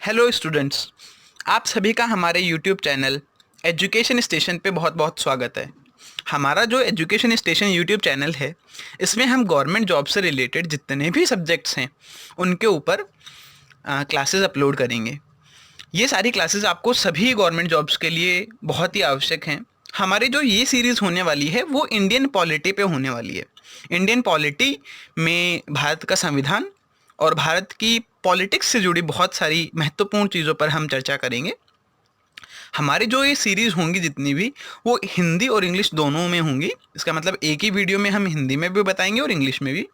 Hello students, आप सभी का हमारे यूट्यूब चैनल एजुकेशन स्टेशन पे बहुत बहुत स्वागत है। हमारा जो एजुकेशन स्टेशन यूट्यूब चैनल है, इसमें हम गवर्नमेंट जॉब से रिलेटेड जितने भी सब्जेक्ट्स हैं उनके ऊपर क्लासेस अपलोड करेंगे। ये सारी क्लासेस आपको सभी गवर्नमेंट जॉब्स के लिए बहुत ही आवश्यक हैं। हमारी जो ये सीरीज़ होने वाली है वो इंडियन पॉलिटी पे होने वाली है। इंडियन पॉलिटी में भारत का संविधान और भारत की पॉलिटिक्स से जुड़ी बहुत सारी महत्वपूर्ण चीज़ों पर हम चर्चा करेंगे। हमारी जो ये सीरीज़ होंगी जितनी भी, वो हिंदी और इंग्लिश दोनों में होंगी। इसका मतलब एक ही वीडियो में हम हिंदी में भी बताएंगे और इंग्लिश में भी।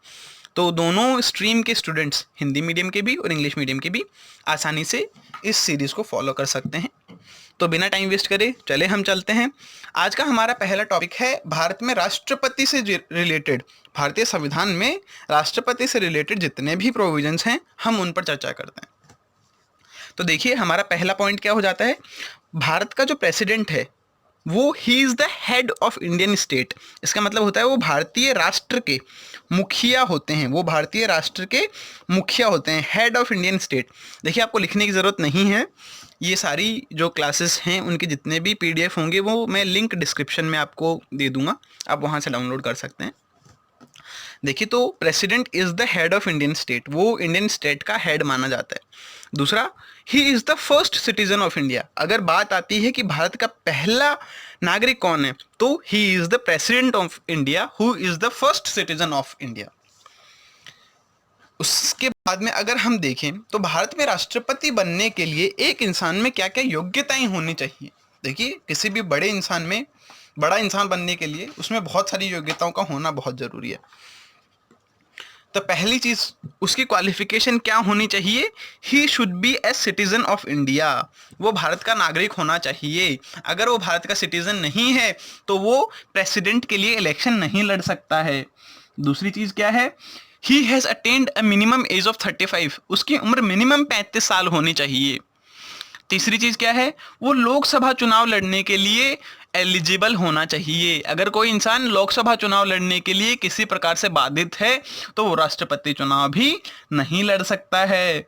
तो दोनों स्ट्रीम के स्टूडेंट्स, हिंदी मीडियम के भी और इंग्लिश मीडियम के भी, आसानी से इस सीरीज़ को फॉलो कर सकते हैं। तो बिना टाइम वेस्ट करे चले हम चलते हैं। आज का हमारा पहला टॉपिक है भारत में राष्ट्रपति से रिलेटेड, भारतीय संविधान में राष्ट्रपति से रिलेटेड जितने भी प्रोविजंस हैं हम उन पर चर्चा करते हैं। तो देखिए, हमारा पहला पॉइंट क्या हो जाता है। भारत का जो प्रेसिडेंट है वो he is the head of Indian state. इसका मतलब होता है वो भारतीय राष्ट्र के मुखिया होते हैं। वो भारतीय राष्ट्र के मुखिया होते हैं, हेड ऑफ इंडियन स्टेट। देखिए, आपको लिखने की ज़रूरत नहीं है। ये सारी जो क्लासेस हैं उनके जितने भी पीडीएफ होंगे वो मैं लिंक डिस्क्रिप्शन में आपको दे दूंगा, आप वहाँ से डाउनलोड कर सकते हैं। देखिए, तो president is the head of Indian state, वो इंडियन स्टेट का हेड माना जाता है। दूसरा, he is the first citizen of India. अगर बात आती है कि भारत का पहला नागरिक कौन है, तो he is the president of India who is the first citizen of India. उसके बाद में अगर हम देखें तो भारत में राष्ट्रपति बनने के लिए एक इंसान में क्या क्या योग्यताएं होनी चाहिए। देखिए, किसी भी बड़े इंसान में, बड़ा इंसान बनने के लिए उसमें बहुत सारी योग्यताओं का होना बहुत ज़रूरी है। तो पहली चीज़, उसकी क्वालिफिकेशन क्या होनी चाहिए। He should be a citizen of India. वो भारत का नागरिक होना चाहिए। अगर वो भारत का सिटीजन नहीं है तो वो प्रेसिडेंट के लिए इलेक्शन नहीं लड़ सकता है। दूसरी चीज़ क्या है, he has attend a minimum age of 35। उसकी उम्र मिनिमम 35 साल होनी चाहिए। तीसरी चीज़ क्या है, वो लोकसभा चुनाव लड़ने के लिए एलिजिबल होना चाहिए। अगर कोई इंसान लोकसभा चुनाव लड़ने के लिए किसी प्रकार से बाधित है तो वो राष्ट्रपति चुनाव भी नहीं लड़ सकता है।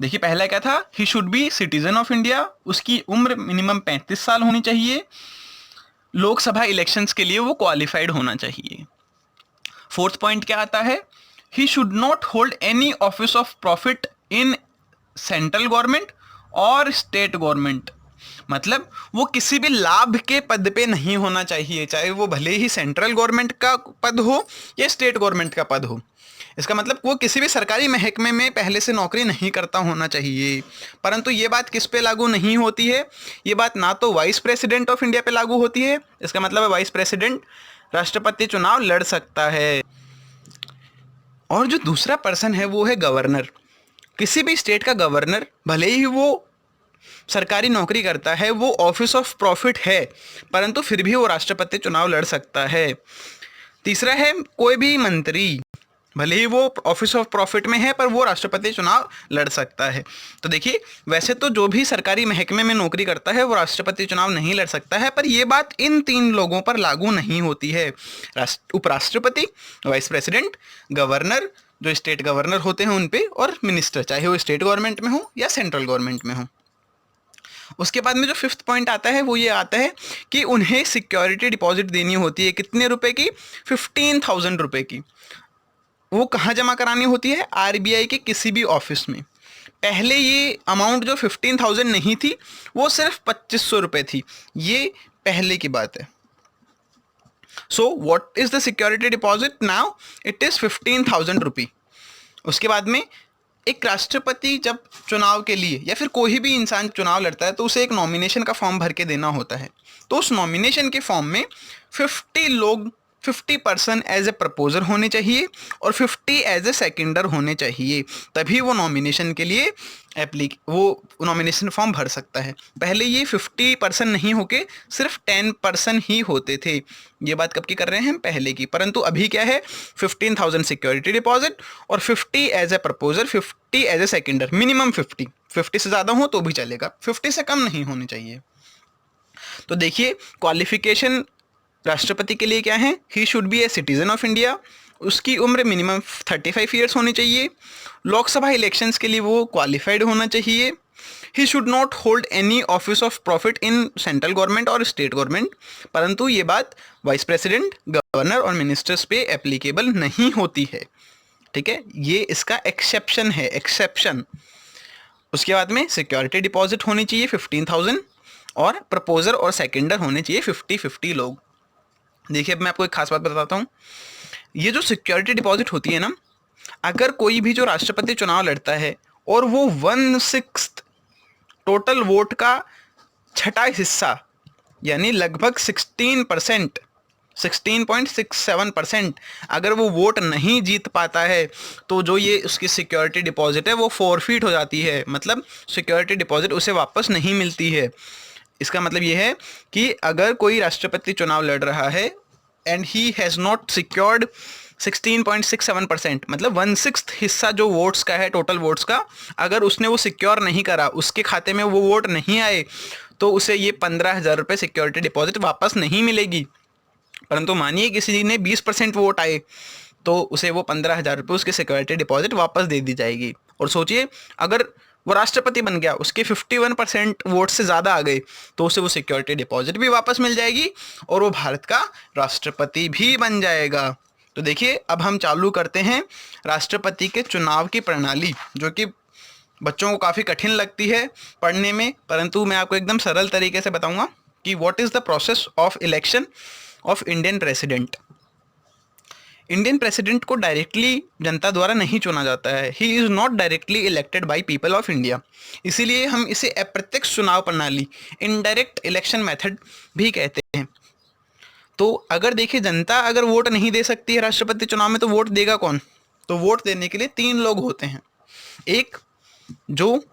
देखिए, पहला क्या था, he should be citizen of India, उसकी उम्र मिनिमम 35 साल होनी चाहिए, लोकसभा इलेक्शंस के लिए वो क्वालिफाइड होना चाहिए। फोर्थ पॉइंट क्या आता है, he should not hold any office of profit in central government और स्टेट गवर्नमेंट। मतलब वो किसी भी लाभ के पद पे नहीं होना चाहिए, चाहे वो भले ही सेंट्रल गवर्नमेंट का पद हो या स्टेट गवर्नमेंट का पद हो। इसका मतलब वो किसी भी सरकारी महकमे में पहले से नौकरी नहीं करता होना चाहिए। परंतु ये बात किस पे लागू नहीं होती है, ये बात ना तो वाइस प्रेसिडेंट ऑफ इंडिया पे लागू होती है। इसका मतलब है वाइस प्रेसिडेंट राष्ट्रपति चुनाव लड़ सकता है। और जो दूसरा पर्सन है वो है गवर्नर। किसी भी स्टेट का गवर्नर, भले ही वो सरकारी नौकरी करता है, वो ऑफिस ऑफ प्रॉफिट है, परंतु फिर भी वो राष्ट्रपति चुनाव लड़ सकता है। तीसरा है, कोई भी मंत्री, भले ही वो ऑफिस ऑफ प्रॉफिट में है पर वो राष्ट्रपति चुनाव लड़ सकता है। तो देखिए, वैसे तो जो भी सरकारी महकमे में नौकरी करता है वो राष्ट्रपति चुनाव नहीं लड़ सकता है, पर ये बात इन तीन लोगों पर लागू नहीं होती है। उपराष्ट्रपति, वाइस प्रेसिडेंट, गवर्नर, जो स्टेट गवर्नर होते हैं उन पे, और मिनिस्टर, चाहे वो स्टेट गवर्नमेंट में हो या सेंट्रल गवर्नमेंट में हो। उसके बाद में जो फिफ्थ पॉइंट आता है वो ये आता है कि उन्हें सिक्योरिटी डिपॉजिट देनी होती है। कितने रुपए की, 15,000 रुपए की। वो कहाँ जमा करानी होती है, आरबीआई के किसी भी ऑफिस में। पहले ये अमाउंट जो 15,000 नहीं थी, वो सिर्फ 2500 रुपये थी। ये पहले की बात है। So what is the security deposit now, it is 15,000 रुपी। उसके बाद में एक राष्ट्रपति जब चुनाव के लिए या फिर कोई भी इंसान चुनाव लड़ता है तो उसे एक नॉमिनेशन का फॉर्म भर के देना होता है। तो उस नॉमिनेशन के फॉर्म में 50 लोग, 50% एज ए प्रपोजर होने चाहिए और 50 एज ए सेकेंडर होने चाहिए, तभी वो नॉमिनेशन के लिए वो नॉमिनेशन फॉर्म भर सकता है। पहले ये 50% नहीं होके सिर्फ 10% ही होते थे। ये बात कब की कर रहे हैं हम, पहले की। परंतु अभी क्या है, 15,000 सिक्योरिटी डिपॉजिट और 50 as a proposer, 50 as a seconder. Minimum 50 से ज़्यादा हो तो भी चलेगा, 50 से कम नहीं होनी चाहिए। तो देखिए, क्वालिफिकेशन राष्ट्रपति के लिए क्या है, he should be a citizen of India, उसकी उम्र मिनिमम 35 ईयर्स होनी चाहिए, लोकसभा इलेक्शंस के लिए वो क्वालिफाइड होना चाहिए, he should not hold any office of profit in central government और स्टेट गवर्नमेंट। परंतु ये बात वाइस प्रेसिडेंट, गवर्नर और मिनिस्टर्स पे एप्लीकेबल नहीं होती है। ठीक है, ये इसका एक्सेप्शन है, एक्सेप्शन। उसके बाद में सिक्योरिटी डिपॉजिट होनी चाहिए 15,000 और प्रपोजर और सेकेंडर होने चाहिए 50-50 लोग। देखिए, अब मैं आपको एक खास बात बताता हूँ। ये जो सिक्योरिटी डिपॉजिट होती है ना, अगर कोई भी जो राष्ट्रपति चुनाव लड़ता है और वो 1/6 टोटल वोट का छठा हिस्सा यानी लगभग 16%, 16.67% अगर वो वोट नहीं जीत पाता है तो जो ये उसकी सिक्योरिटी डिपॉजिट है वो फॉरफिट हो जाती है। मतलब सिक्योरिटी डिपॉजिट उसे वापस नहीं मिलती है। इसका मतलब ये है कि अगर कोई राष्ट्रपति चुनाव लड़ रहा है and he has not secured 16.67%, मतलब 1/6 हिस्सा जो वोट्स का है, टोटल वोट्स का, अगर उसने वो सिक्योर नहीं करा, उसके खाते में वो वोट नहीं आए, तो उसे ये 15,000 रुपये सिक्योरिटी डिपॉजिट वापस नहीं मिलेगी। परंतु मानिए किसी ने 20% वोट आए तो उसे वो 15,000 रुपये उसकी सिक्योरिटी डिपॉजिट वापस दे दी जाएगी। और सोचिए, अगर वो राष्ट्रपति बन गया, उसके 51% वोट से ज़्यादा आ गए, तो उसे वो सिक्योरिटी डिपॉजिट भी वापस मिल जाएगी और वो भारत का राष्ट्रपति भी बन जाएगा। तो देखिए, अब हम चालू करते हैं राष्ट्रपति के चुनाव की प्रणाली, जो कि बच्चों को काफ़ी कठिन लगती है पढ़ने में, परंतु मैं आपको एकदम सरल तरीके से बताऊंगा कि what is the process of election of Indian president. Indian president को डायरेक्टली जनता द्वारा नहीं चुना जाता है। He is not directly elected by people of India. इसीलिए हम इसे अप्रत्यक्ष चुनाव प्रणाली, इनडायरेक्ट इलेक्शन मेथड भी कहते हैं। तो अगर देखिए, जनता अगर वोट नहीं दे सकती है राष्ट्रपति चुनाव में, तो वोट देगा कौन? तो वोट देने के लिए 3 लोग होते हैं। एक जो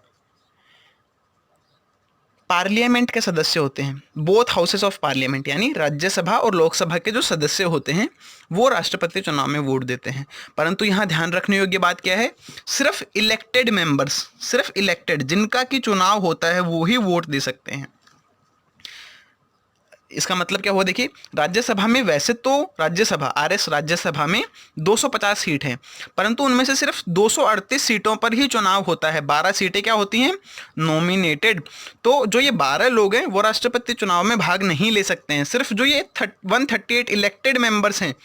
पार्लियामेंट के सदस्य होते हैं, बोथ हाउसेस ऑफ पार्लियामेंट, यानी राज्यसभा और लोकसभा के जो सदस्य होते हैं वो राष्ट्रपति चुनाव में वोट देते हैं। परंतु यहाँ ध्यान रखने योग्य बात क्या है? सिर्फ इलेक्टेड मेंबर्स, सिर्फ इलेक्टेड जिनका कि चुनाव होता है वो ही वोट दे सकते हैं। इसका मतलब क्या हुआ? देखिए, राज्यसभा में वैसे तो राज्यसभा, आरएस राज्यसभा में 250 सीट हैं, परंतु उनमें से सिर्फ 238 सीटों पर ही चुनाव होता है। 12 सीटें क्या होती हैं? नॉमिनेटेड। तो जो ये 12 लोग हैं वो राष्ट्रपति चुनाव में भाग नहीं ले सकते हैं। सिर्फ जो ये 138 इलेक्टेड मेंबर्स हैं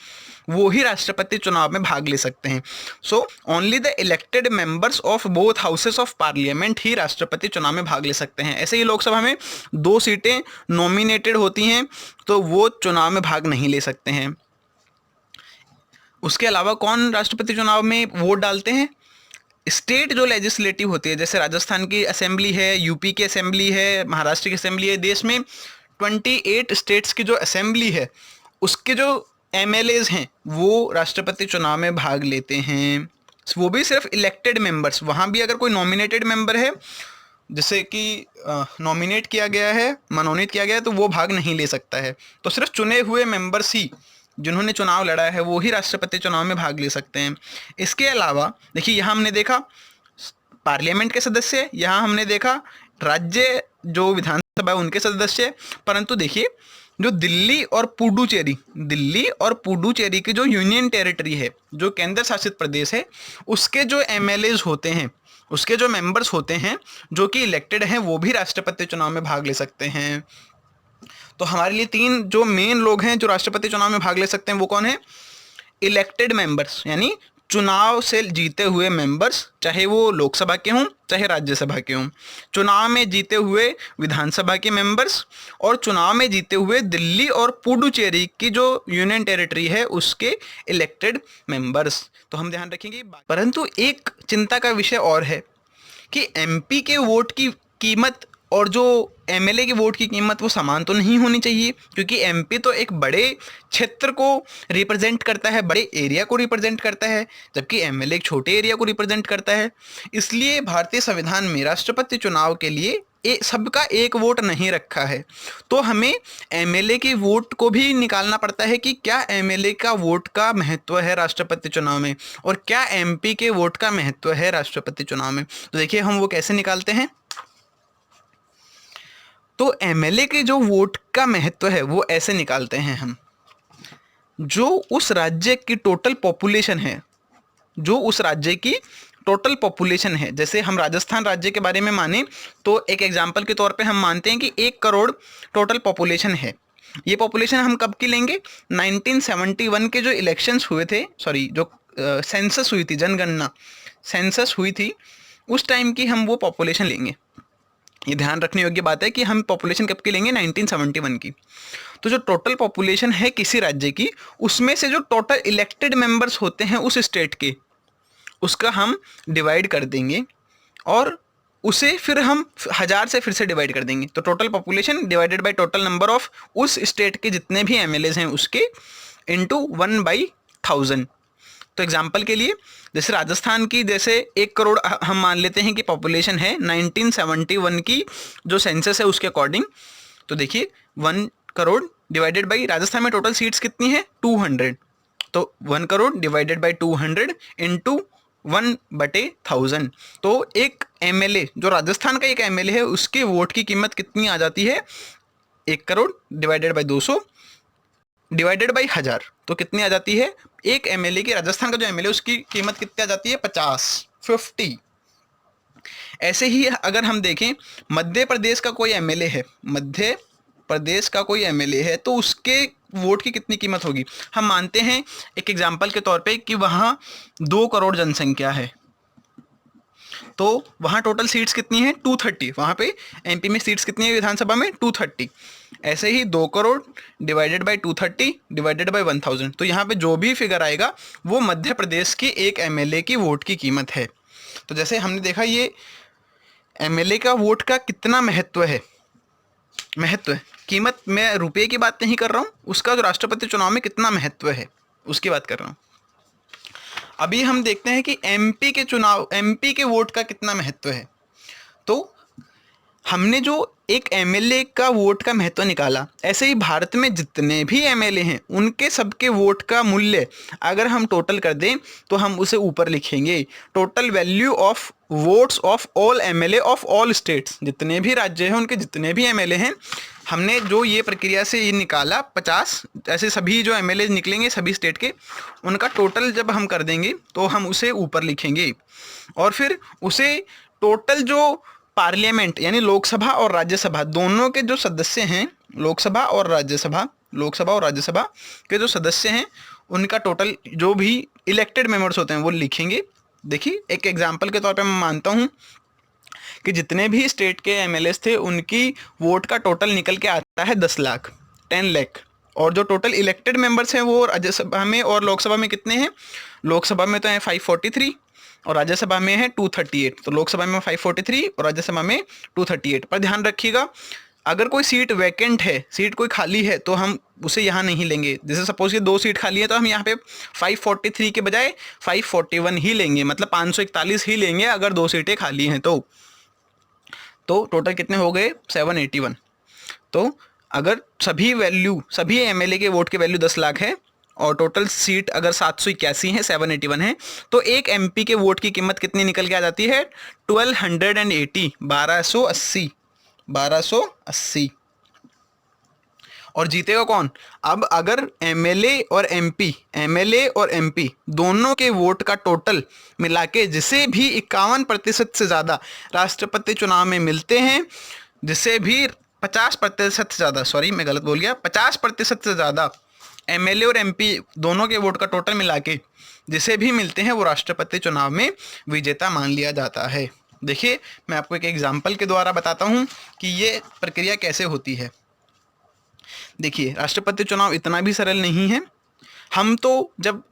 वो ही राष्ट्रपति चुनाव में भाग ले सकते हैं। So only the elected members of both houses of parliament ही राष्ट्रपति चुनाव में भाग ले सकते हैं। ऐसे ही लोकसभा में 2 सीटें नॉमिनेटेड होती हैं तो वो चुनाव में भाग नहीं ले सकते हैं। उसके अलावा कौन राष्ट्रपति चुनाव में वोट डालते हैं? स्टेट जो लेजिस्लेटिव होती है, जैसे राजस्थान की असेंबली है, यूपी की असेंबली है, महाराष्ट्र की असेंबली है। देश में 28 स्टेट्स की जो असेंबली है उसके जो एमएलएज हैं वो राष्ट्रपति चुनाव में भाग लेते हैं। वो भी सिर्फ इलेक्टेड मेंबर्स। वहाँ भी अगर कोई नॉमिनेटेड मेंबर है, जैसे कि नॉमिनेट किया गया है, मनोनीत किया गया है, तो वो भाग नहीं ले सकता है। तो सिर्फ चुने हुए मेंबर्स ही, जिन्होंने चुनाव लड़ा है, वो ही राष्ट्रपति चुनाव में भाग ले सकते हैं। इसके अलावा देखिए, यहाँ हमने देखा पार्लियामेंट के सदस्य, यहाँ हमने देखा राज्य जो विधानसभा उनके सदस्य। परंतु देखिए, जो दिल्ली और पुडुचेरी की जो यूनियन टेरिटरी है, जो केंद्र शासित प्रदेश है, उसके जो एमएलएज होते हैं, उसके जो मेंबर्स होते हैं जो कि इलेक्टेड हैं, वो भी राष्ट्रपति चुनाव में भाग ले सकते हैं। तो हमारे लिए 3 जो मेन लोग हैं जो राष्ट्रपति चुनाव में भाग ले सकते हैं वो कौन है? इलेक्टेड मेंबर्स, यानी चुनाव से जीते हुए मेंबर्स, चाहे वो लोकसभा के हों चाहे राज्यसभा के हों। चुनाव में जीते हुए विधानसभा के मेंबर्स और चुनाव में जीते हुए दिल्ली और पुडुचेरी की जो यूनियन टेरिटरी है उसके इलेक्टेड मेंबर्स। तो हम ध्यान रखेंगे। परंतु एक चिंता का विषय और है कि एमपी के वोट की कीमत और जो एमएलए के वोट की कीमत वो समान तो नहीं होनी चाहिए, क्योंकि एमपी तो एक बड़े क्षेत्र को रिप्रेजेंट करता है, बड़े एरिया को रिप्रेजेंट करता है, जबकि एमएलए एक छोटे एरिया को रिप्रेजेंट करता है। इसलिए भारतीय संविधान में राष्ट्रपति चुनाव के लिए सबका एक वोट नहीं रखा है। तो हमें एमएलए के वोट को भी निकालना पड़ता है कि क्या एमएलए का वोट का महत्व है राष्ट्रपति चुनाव में और क्या एमपी के वोट का महत्व है राष्ट्रपति चुनाव में। तो देखिए, हम वो कैसे निकालते हैं। तो एमएलए के जो वोट का महत्व है वो ऐसे निकालते हैं हम, जो उस राज्य की टोटल पॉपुलेशन है, जो उस राज्य की टोटल पॉपुलेशन है, जैसे हम राजस्थान राज्य के बारे में माने तो एक एग्जांपल के तौर पे हम मानते हैं कि 1 करोड़ टोटल पॉपुलेशन है। ये पॉपुलेशन हम कब की लेंगे? 1971 के जो इलेक्शंस हुए थे, सॉरी जो सेंसस हुई थी, जनगणना सेंसस हुई थी, उस टाइम की हम वो पॉपुलेशन लेंगे। ये ध्यान रखने योग्य बात है कि हम पॉपुलेशन कब की लेंगे? 1971 की। तो जो टोटल पॉपुलेशन है किसी राज्य की, उसमें से जो टोटल इलेक्टेड मेंबर्स होते हैं उस स्टेट के, उसका हम डिवाइड कर देंगे और उसे फिर हम 1000 से फिर से डिवाइड कर देंगे। तो total population divided by total number of उस स्टेट के जितने भी एमएलएज हैं उसके इंटू 1/1000। तो एग्जाम्पल के लिए जैसे राजस्थान की जैसे 1 करोड़ हम मान लेते हैं कि पॉपुलेशन है 1971 की जो सेंसस है उसके अकॉर्डिंग। तो देखिए 1 करोड़ डिवाइडेड बाई राजस्थान में टोटल सीट्स कितनी है? 200। तो 1 करोड़ डिवाइडेड बाई 200 इंटू 1/1000। तो एक एमएलए, जो राजस्थान का एक एमएलए है, उसके वोट की कीमत कितनी आ जाती है? 1 crore divided by 200 divided by 1000। तो कितनी आ जाती है? एक एमएलए की, राजस्थान का जो एमएलए उसकी कीमत कितनी आ जाती है? 50। ऐसे ही अगर हम देखें मध्य प्रदेश का कोई एमएलए है, मध्य प्रदेश का कोई एमएलए है, तो उसके वोट की कितनी कीमत होगी? हम मानते हैं एक एग्जांपल के तौर पे कि वहाँ 2 करोड़ जनसंख्या है, तो वहाँ टोटल सीट्स कितनी है? 230। वहाँ पे एमपी में सीट्स कितनी है विधानसभा में? 230। ऐसे ही 2 crore divided by 230 divided by 1000। तो यहाँ पे जो भी फिगर आएगा वो मध्य प्रदेश की एक एमएलए की वोट की कीमत है। तो जैसे हमने देखा ये एमएलए का वोट का कितना महत्व है, कीमत, मैं रुपये की बात नहीं कर रहा हूँ, उसका जो राष्ट्रपति चुनाव में कितना महत्व है उसकी बात कर रहा हूँ। अभी हम देखते हैं कि एमपी के चुनाव, एमपी के वोट का कितना महत्व है। तो हमने जो एक एमएलए का वोट का महत्व निकाला, ऐसे ही भारत में जितने भी एमएलए हैं उनके सबके वोट का मूल्य अगर हम टोटल कर दें तो हम उसे ऊपर लिखेंगे, total value of votes of all MLA of all states. जितने भी राज्य हैं उनके जितने भी एमएलए हैं, हमने जो ये प्रक्रिया से ये निकाला 50, ऐसे सभी जो एमएलए निकलेंगे सभी स्टेट के, उनका टोटल जब हम कर देंगे तो हम उसे ऊपर लिखेंगे और फिर उसे टोटल जो पार्लियामेंट यानी लोकसभा और राज्यसभा दोनों के जो सदस्य हैं, लोकसभा और राज्यसभा के जो सदस्य हैं उनका टोटल जो भी इलेक्टेड मेंबर्स होते हैं वो लिखेंगे। देखिए एक एग्जांपल के तौर पे मैं मानता हूँ कि जितने भी स्टेट के एमएलएस थे उनकी वोट का टोटल निकल के आता है 10 लाख, 10 लाख। और जो टोटल इलेक्टेड मेंबर्स हैं वो राज्यसभा में और लोकसभा में कितने हैं? लोकसभा में तो हैं 543 और राज्यसभा में है 238। तो लोकसभा में 543 और राज्यसभा में 238। पर ध्यान रखिएगा अगर कोई सीट वैकेंट है, सीट कोई खाली है, तो हम उसे यहाँ नहीं लेंगे। जैसे सपोज कि 2 सीट खाली है तो हम यहाँ पे 543 के बजाय 541 ही लेंगे, मतलब 541 ही लेंगे अगर 2 सीटें खाली हैं तो टोटल कितने हो गए? 781। तो अगर सभी एमएलए के वोट के वैल्यू 10 लाख है और टोटल सीट अगर 781 है, 781 है, तो एक एमपी के वोट की कीमत कितनी निकल के आ जाती है? 1280। और जीतेगा कौन? अब अगर एमएलए और एमपी दोनों के वोट का टोटल मिला के जिसे भी 51% से ज़्यादा राष्ट्रपति चुनाव में मिलते हैं, जिसे भी 50% से ज़्यादा, सॉरी मैं गलत बोल गया, 50% से ज़्यादा एमएलए और एमपी दोनों के वोट का टोटल मिला के जिसे भी मिलते हैं वो राष्ट्रपति चुनाव में विजेता मान लिया जाता है। देखिए मैं आपको एक एग्जाम्पल के द्वारा बताता हूँ कि ये प्रक्रिया कैसे होती है। देखिए राष्ट्रपति चुनाव इतना भी सरल नहीं है। हम तो जब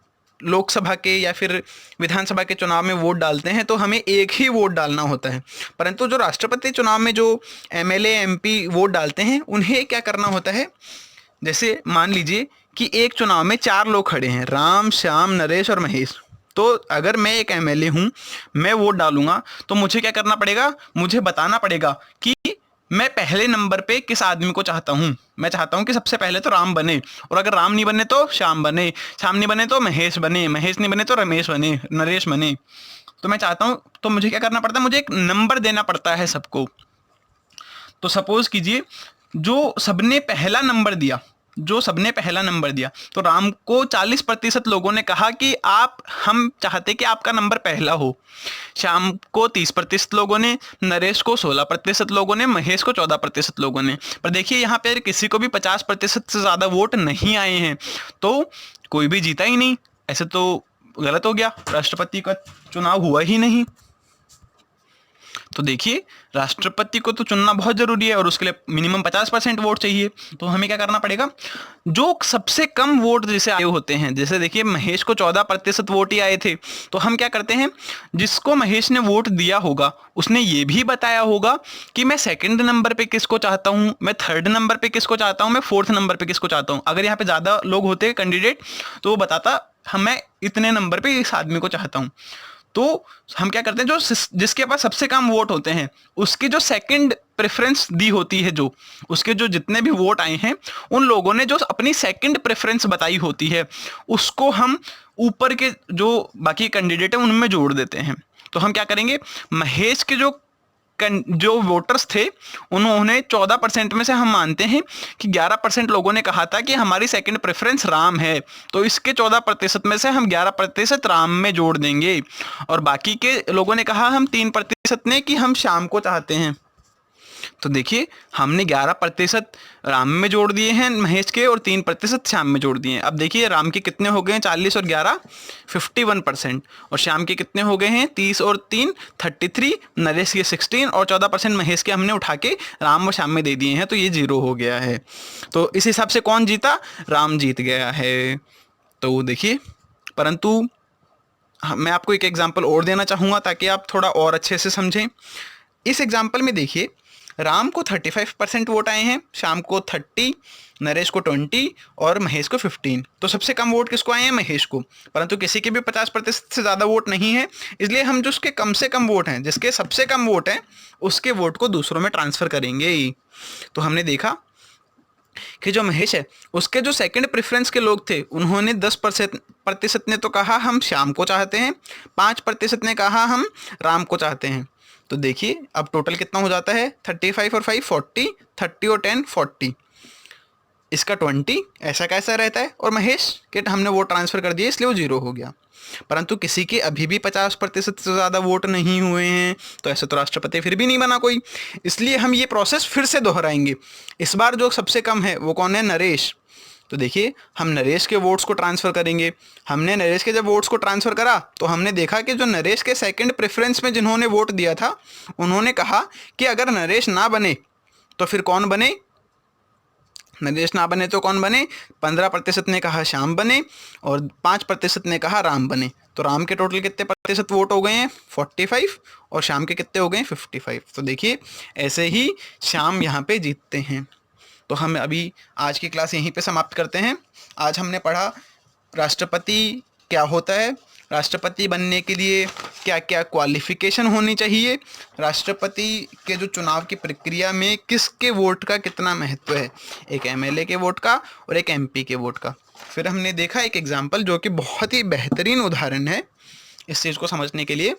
लोकसभा के या फिर विधानसभा के चुनाव में वोट डालते हैं तो हमें एक ही वोट डालना होता है, परंतु जो राष्ट्रपति चुनाव में जो एमएलए एमपी वोट डालते हैं उन्हें क्या करना होता है? जैसे मान लीजिए कि एक चुनाव में 4 लोग खड़े हैं, राम, श्याम, नरेश और महेश। तो अगर मैं एक एमएलए हूँ, मैं वोट डालूंगा तो मुझे क्या करना पड़ेगा? मुझे बताना पड़ेगा कि मैं पहले नंबर पे किस आदमी को चाहता हूँ। मैं चाहता हूँ कि सबसे पहले तो राम बने, और अगर राम नहीं बने तो श्याम बने, श्याम नहीं बने तो महेश बने, महेश नहीं बने तो रमेश बने, नरेश बने। तो मैं चाहता हूँ, तो मुझे क्या करना पड़ता है? मुझे एक नंबर देना पड़ता है सबको। तो सपोज कीजिए जो सबने पहला नंबर दिया, जो सबने पहला नंबर दिया। तो राम को 40% लोगों ने कहा कि हम चाहते कि आपका नंबर पहला हो। श्याम को 30% लोगों ने, नरेश को 16% लोगों ने, महेश को 14% लोगों ने। पर देखिए यहाँ पे किसी को भी 50% से ज़्यादा वोट नहीं आए हैं, तो कोई भी जीता ही नहीं। ऐसे तो गलत हो गया, राष्ट्रपति का चुनाव हुआ ही नहीं। तो देखिए राष्ट्रपति को तो चुनना बहुत जरूरी है और उसके लिए मिनिमम 50% वोट चाहिए। तो हमें क्या करना पड़ेगा, जो सबसे कम वोट जैसे आए होते हैं, जैसे देखिए महेश को 14% वोट ही आए थे, तो हम क्या करते हैं, जिसको महेश ने वोट दिया होगा उसने ये भी बताया होगा कि मैं सेकंड नंबर पे किसको चाहता हूँ, मैं थर्ड नंबर पे किसको चाहता हूँ, मैं फोर्थ नंबर पे किसको चाहता हूँ। अगर यहाँ पे ज़्यादा लोग होते कैंडिडेट तो वो बताता मैं इतने नंबर पे इस आदमी को चाहता हूँ। तो हम क्या करते हैं, जो जिसके पास सबसे कम वोट होते हैं उसकी जो सेकंड प्रेफरेंस दी होती है, जो उसके जो जितने भी वोट आए हैं उन लोगों ने जो अपनी सेकंड प्रेफरेंस बताई होती है उसको हम ऊपर के जो बाकी कैंडिडेट हैं उनमें जोड़ देते हैं। तो हम क्या करेंगे, महेश के जो वोटर्स थे उन्होंने 14% में से हम मानते हैं कि 11% लोगों ने कहा था कि हमारी सेकंड प्रेफरेंस राम है, तो इसके 14% में से हम 11% राम में जोड़ देंगे। और बाकी के लोगों ने कहा, हम 3% ने कि हम श्याम को चाहते हैं। तो देखिए हमने 11% राम में जोड़ दिए हैं महेश के और 3% श्याम में जोड़ दिए हैं। अब देखिए राम के कितने हो गए हैं, 40 और 11 51%, और श्याम के कितने हो गए हैं, 30 और 3 33, नरेश के 16 और 14% महेश के हमने उठा के राम और श्याम में दे दिए हैं, तो ये 0 हो गया है। तो इस हिसाब से कौन जीता, राम जीत गया है। तो देखिए, परंतु मैं आपको एक एग्जाम्पल और देना चाहूँगा ताकि आप थोड़ा और अच्छे से समझें। इस एग्जाम्पल में देखिए राम को 35% वोट आए हैं, श्याम को 30, नरेश को 20 और महेश को 15। तो सबसे कम वोट किसको आए हैं, महेश को। परंतु किसी के भी 50% से ज़्यादा वोट नहीं है, इसलिए हम जो उसके कम से कम वोट हैं, जिसके सबसे कम वोट हैं, उसके वोट को दूसरों में ट्रांसफ़र करेंगे। तो हमने देखा कि जो महेश है उसके जो सेकंड प्रेफरेंस के लोग थे उन्होंने 10% ने तो कहा हम श्याम को चाहते हैं, 5% ने कहा हम राम को चाहते हैं। तो देखिए अब टोटल कितना हो जाता है, 35 और 5 40, 30 और 10 40, इसका 20 ऐसा कैसा रहता है, और महेश के हमने वोट ट्रांसफ़र कर दिए इसलिए वो 0 हो गया। परंतु किसी के अभी भी 50% से ज़्यादा वोट नहीं हुए हैं, तो ऐसे तो राष्ट्रपति फिर भी नहीं बना कोई, इसलिए हम ये प्रोसेस फिर से दोहराएंगे। इस बार जो सबसे कम है वो कौन है, नरेश। तो देखिए हम नरेश के वोट्स को ट्रांसफ़र करेंगे। हमने नरेश के जब वोट्स को ट्रांसफ़र करा तो हमने देखा कि जो नरेश के सेकंड प्रेफरेंस में जिन्होंने वोट दिया था उन्होंने कहा कि अगर नरेश ना बने तो फिर कौन बने, नरेश ना बने तो कौन बने, 15% ने कहा श्याम बने और 5% ने कहा राम बने। तो राम के टोटल कितने प्रतिशत वोट हो गए हैं, 45, और श्याम के कितने हो गए हैं, 55। तो देखिए ऐसे ही श्याम यहाँ पे जीतते हैं। तो हम अभी आज की क्लास यहीं पे समाप्त करते हैं। आज हमने पढ़ा राष्ट्रपति क्या होता है, राष्ट्रपति बनने के लिए क्या क्या क्वालिफ़िकेशन होनी चाहिए, राष्ट्रपति के जो चुनाव की प्रक्रिया में किसके वोट का कितना महत्व है, एक एमएलए के वोट का और एक एमपी के वोट का। फिर हमने देखा एक एग्जाम्पल जो कि बहुत ही बेहतरीन उदाहरण है इस चीज़ को समझने के लिए।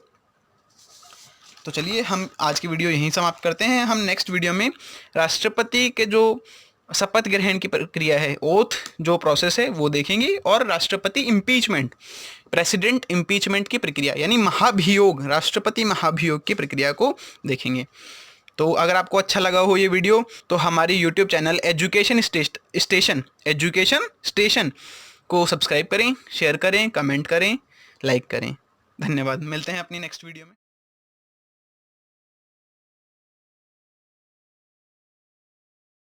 तो चलिए हम आज की वीडियो यहीं समाप्त करते हैं। हम नेक्स्ट वीडियो में राष्ट्रपति के जो शपथ ग्रहण की प्रक्रिया है, ओथ जो प्रोसेस है वो देखेंगे, और राष्ट्रपति इम्पीचमेंट, प्रेसिडेंट इम्पीचमेंट की प्रक्रिया यानी महाभियोग, राष्ट्रपति महाभियोग की प्रक्रिया को देखेंगे। तो अगर आपको अच्छा लगा हो ये वीडियो तो हमारी यूट्यूब चैनल एजुकेशन स्टेशन को सब्सक्राइब करें, शेयर करें, कमेंट करें, लाइक करें। धन्यवाद। मिलते हैं अपनी नेक्स्ट वीडियो में।